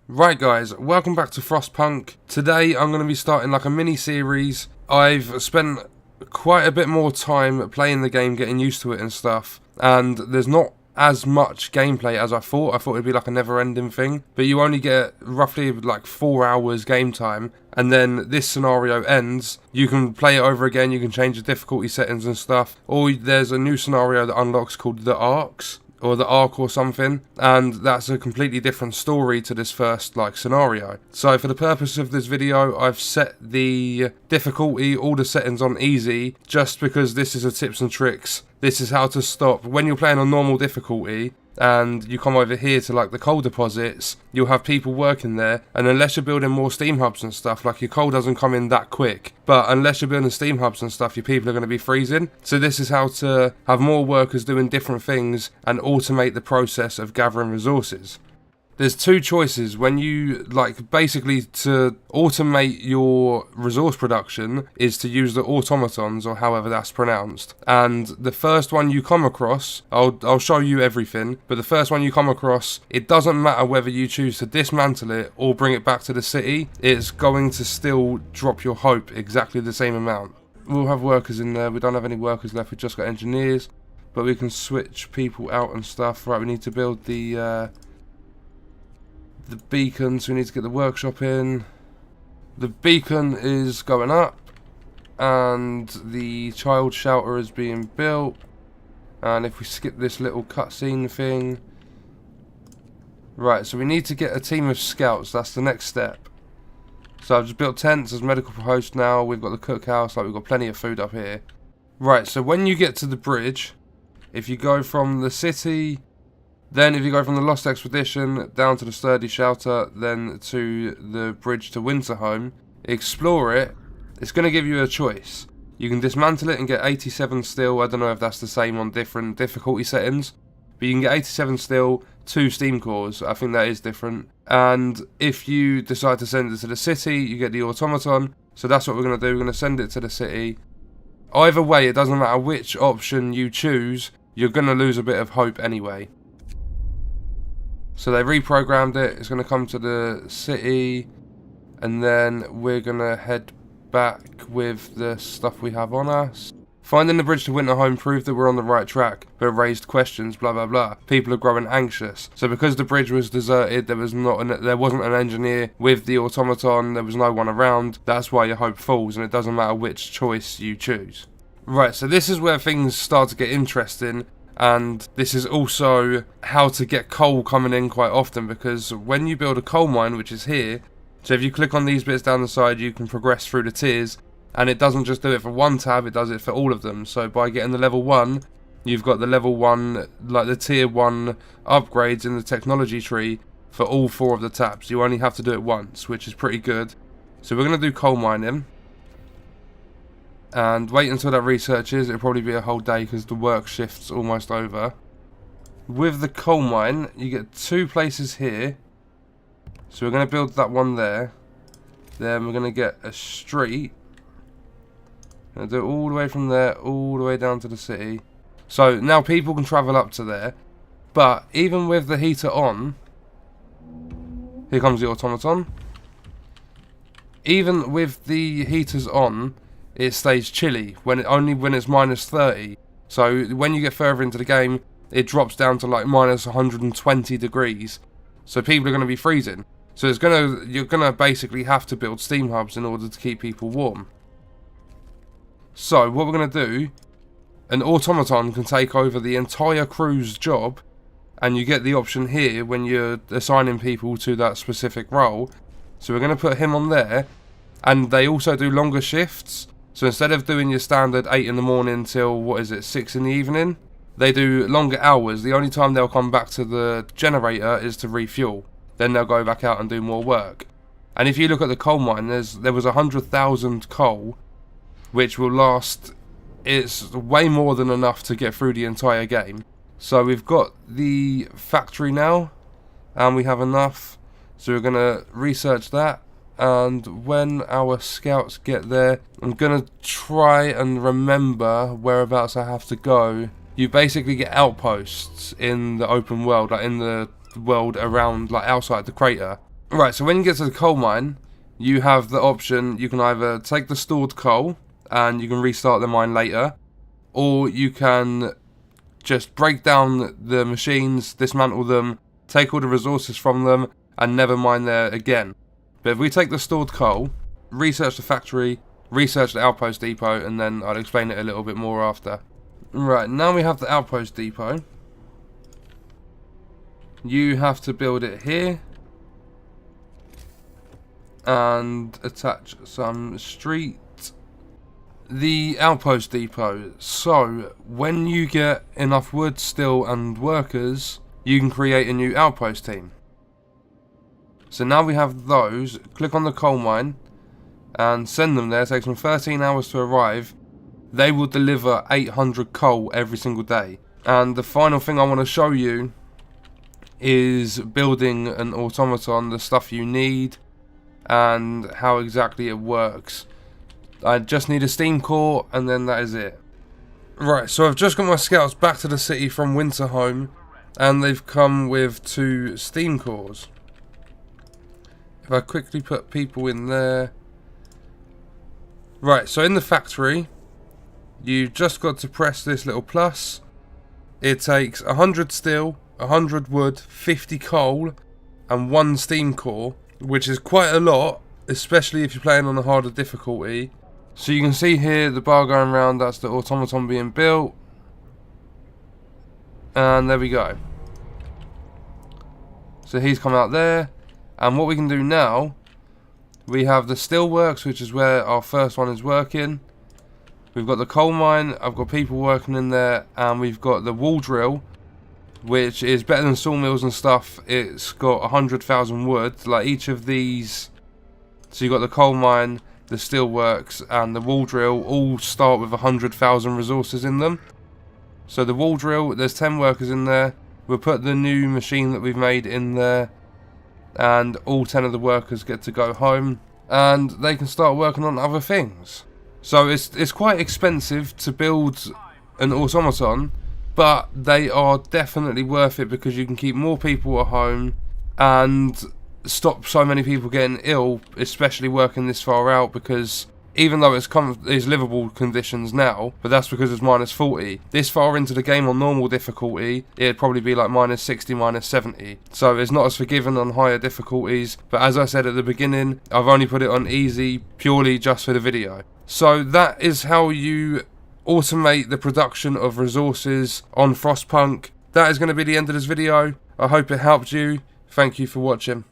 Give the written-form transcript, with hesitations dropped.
Right guys, welcome back to Frostpunk. Today I'm going to be starting like a mini-series. I've spent quite a bit more time playing the game, getting used to it and stuff, and there's not as much gameplay as I thought. I thought it'd be like a never-ending thing, but you only get roughly like 4 hours game time, and then this scenario ends. You can play it over again, you can change the difficulty settings and stuff, or there's a new scenario that unlocks called the Arcs, or the Arc or something, and that's a completely different story to this first scenario. So for the purpose of this video, I've set the difficulty, all the settings on easy, just because this is a tips and tricks. This is how to stop when you're playing on normal difficulty and you come over here to like the coal deposits. You'll have people working there, and unless you're building more steam hubs and stuff, like your coal doesn't come in that quick, but unless you're building steam hubs and stuff, your people are going to be freezing. So this is how to have more workers doing different things and automate the process of gathering resources. There's two choices when you, basically to automate your resource production is to use the automatons, or however that's pronounced. And the first one you come across, I'll show you everything, but the first one you come across, it doesn't matter whether you choose to dismantle it or bring it back to the city, it's going to still drop your hope exactly the same amount. We'll have workers in there, we don't have any workers left, we've just got engineers, but we can switch people out and stuff. Right, we need to build the beacon, so we need to get the workshop in. The beacon is going up, and the child shelter is being built. And if we skip this little cutscene thing, right, so we need to get a team of scouts. That's the next step. So I've just built tents as medical post now. We've got the cookhouse, we've got plenty of food up here. Right, so when you get to the bridge, if you go from the city, then if you go from the Lost Expedition down to the Sturdy Shelter, then to the bridge to Winterhome, explore it, it's going to give you a choice. You can dismantle it and get 87 steel. I don't know if that's the same on different difficulty settings, but you can get 87 steel, 2 steam cores. I think that is different. And if you decide to send it to the city, you get the automaton. So that's what we're going to do. We're going to send it to the city. Either way, it doesn't matter which option you choose, you're going to lose a bit of hope anyway. So they reprogrammed it, it's going to come to the city, and then we're going to head back with the stuff we have on us. Finding the bridge to Winterhome proved that we're on the right track, but raised questions, blah blah blah. People are growing anxious. So because the bridge was deserted, there wasn't an engineer with the automaton, there was no one around, that's why your hope falls, and it doesn't matter which choice you choose. Right, so this is where things start to get interesting. And this is also how to get coal coming in quite often, because when you build a coal mine, which is here, so if you click on these bits down the side, you can progress through the tiers, and it doesn't just do it for one tab, it does it for all of them. So by getting the level 1, you've got the level 1, like the tier 1 upgrades in the technology tree for all 4 of the tabs. You only have to do it once, which is pretty good. So we're going to do coal mining. And wait until that researches. It'll probably be a whole day because the work shift's almost over. With the coal mine, you get 2 places here. So we're going to build that one there. Then we're going to get a street. Going to do it all the way from there, all the way down to the city. So now people can travel up to there. But even with the heater on, here comes the automaton. Even with the heaters on, it stays chilly only when it's minus 30. So when you get further into the game, it drops down to like minus 120 degrees. So people are going to be freezing. So you're gonna basically have to build steam hubs in order to keep people warm. So what we're going to do, an automaton can take over the entire crew's job, and you get the option here when you're assigning people to that specific role. So we're going to put him on there, and they also do longer shifts. So instead of doing your standard 8 in the morning till, 6 in the evening, they do longer hours. The only time they'll come back to the generator is to refuel. Then they'll go back out and do more work. And if you look at the coal mine, there was 100,000 coal, which will last, it's way more than enough to get through the entire game. So we've got the factory now, and we have enough. So we're going to research that. And when our scouts get there, I'm gonna try and remember whereabouts I have to go. You basically get outposts in the open world, like in the world around, like outside the crater. Right, so when you get to the coal mine, you have the option, you can either take the stored coal and you can restart the mine later, or you can just break down the machines, dismantle them, take all the resources from them, and never mine there again. But if we take the stored coal, research the factory, research the Outpost Depot, and then I'll explain it a little bit more after. Right, now we have the Outpost Depot. You have to build it here and attach some street. The Outpost Depot. So when you get enough wood, steel and workers, you can create a new outpost team. So now we have those. Click on the coal mine and send them there. It takes them 13 hours to arrive. They will deliver 800 coal every single day. And the final thing I want to show you is building an automaton, the stuff you need and how exactly it works. I just need a steam core and then that is it. Right, so I've just got my scouts back to the city from Winterhome and they've come with 2 steam cores. If I quickly put people in there. Right, so in the factory, you've just got to press this little plus. It takes 100 steel, 100 wood, 50 coal and 1 steam core, which is quite a lot, especially if you're playing on a harder difficulty. So you can see here the bar going round, that's the automaton being built. And there we go. So he's come out there. And what we can do now, we have the Steelworks, which is where our first one is working. We've got the coal mine, I've got people working in there, and we've got the wall drill, which is better than sawmills and stuff. It's got 100,000 wood, like each of these. So you've got the coal mine, the Steelworks, and the wall drill all start with 100,000 resources in them. So the wall drill, there's 10 workers in there. We'll put the new machine that we've made in there, and all 10 of the workers get to go home, and they can start working on other things. So it's quite expensive to build an automaton, but they are definitely worth it because you can keep more people at home and stop so many people getting ill, especially working this far out, because even though it's livable conditions now, but that's because it's minus 40. This far into the game on normal difficulty, it'd probably be like minus 60, minus 70. So it's not as forgiving on higher difficulties, but as I said at the beginning, I've only put it on easy purely just for the video. So that is how you automate the production of resources on Frostpunk. That is going to be the end of this video. I hope it helped you. Thank you for watching.